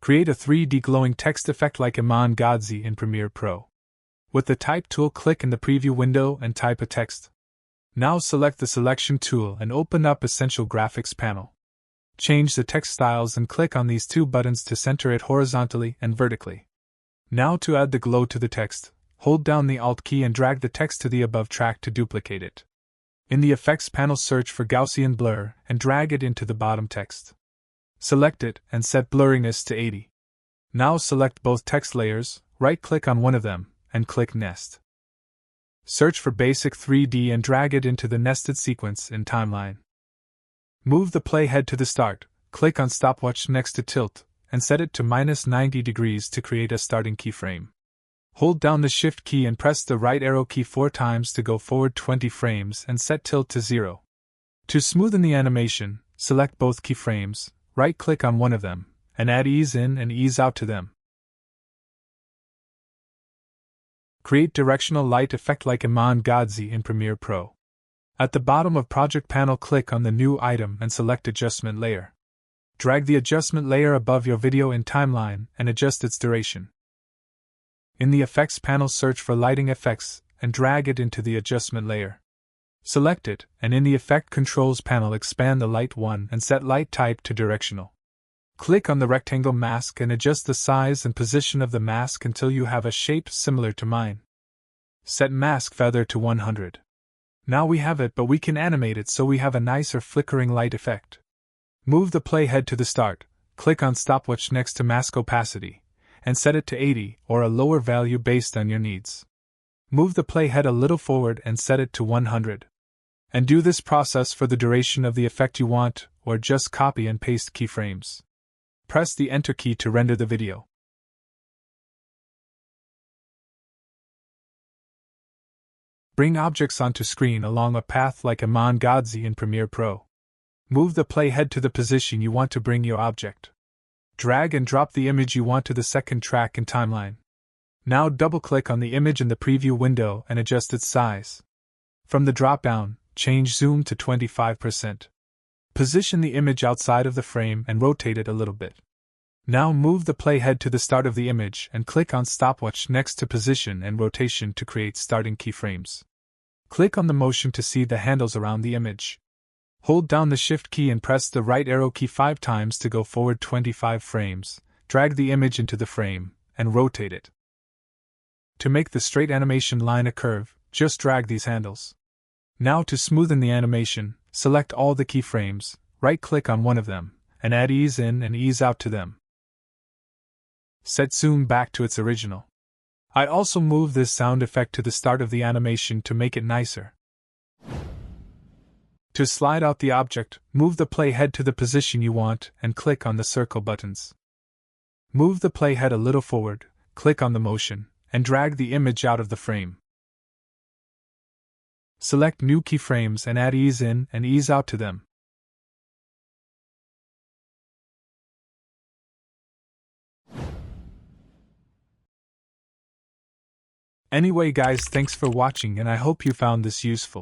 Create a 3D glowing text effect like IMAN GADZHI in Premiere Pro. With the Type tool, click in the preview window and type a text. Now select the Selection tool and open up Essential Graphics panel. Change the text styles and click on these two buttons to center it horizontally and vertically. Now to add the glow to the text, hold down the Alt key and drag the text to the above track to duplicate it. In the Effects panel, search for Gaussian Blur and drag it into the bottom text. Select it and set blurriness to 80. Now select both text layers, right-click on one of them, and click Nest. Search for Basic 3D and drag it into the nested sequence in Timeline. Move the playhead to the start, click on Stopwatch next to Tilt, and set it to -90 degrees to create a starting keyframe. Hold down the Shift key and press the right arrow key 4 times to go forward 20 frames and set Tilt to 0. To smoothen the animation, select both keyframes, right-click on one of them, and add ease in and ease out to them. Create directional light effect like IMAN GADZHI in Premiere Pro. At the bottom of Project panel, click on the new item and select Adjustment Layer. Drag the adjustment layer above your video in Timeline and adjust its duration. In the Effects panel, search for Lighting Effects and drag it into the adjustment layer. Select it, and in the Effect Controls panel, expand the Light one and set Light Type to Directional. Click on the rectangle mask and adjust the size and position of the mask until you have a shape similar to mine. Set Mask Feather to 100. Now we have it, but we can animate it so we have a nicer flickering light effect. Move the playhead to the start, click on Stopwatch next to Mask Opacity, and set it to 80 or a lower value based on your needs. Move the playhead a little forward and set it to 100. And do this process for the duration of the effect you want, or just copy and paste keyframes. Press the Enter key to render the video. Bring objects onto screen along a path like IMAN GADZHI in Premiere Pro. Move the playhead to the position you want to bring your object. Drag and drop the image you want to the second track in Timeline. Now double-click on the image in the preview window and adjust its size. From the drop-down, change Zoom to 25%. Position the image outside of the frame and rotate it a little bit. Now move the playhead to the start of the image and click on Stopwatch next to Position and Rotation to create starting keyframes. Click on the motion to see the handles around the image. Hold down the Shift key and press the right arrow key 5 times to go forward 25 frames, drag the image into the frame, and rotate it. To make the straight animation line a curve, just drag these handles. Now to smoothen the animation, select all the keyframes, right-click on one of them, and add ease in and ease out to them. Set zoom back to its original. I also move this sound effect to the start of the animation to make it nicer. To slide out the object, move the playhead to the position you want and click on the circle buttons. Move the playhead a little forward, click on the motion, and drag the image out of the frame. Select new keyframes and add ease in and ease out to them. Anyway guys, thanks for watching and I hope you found this useful.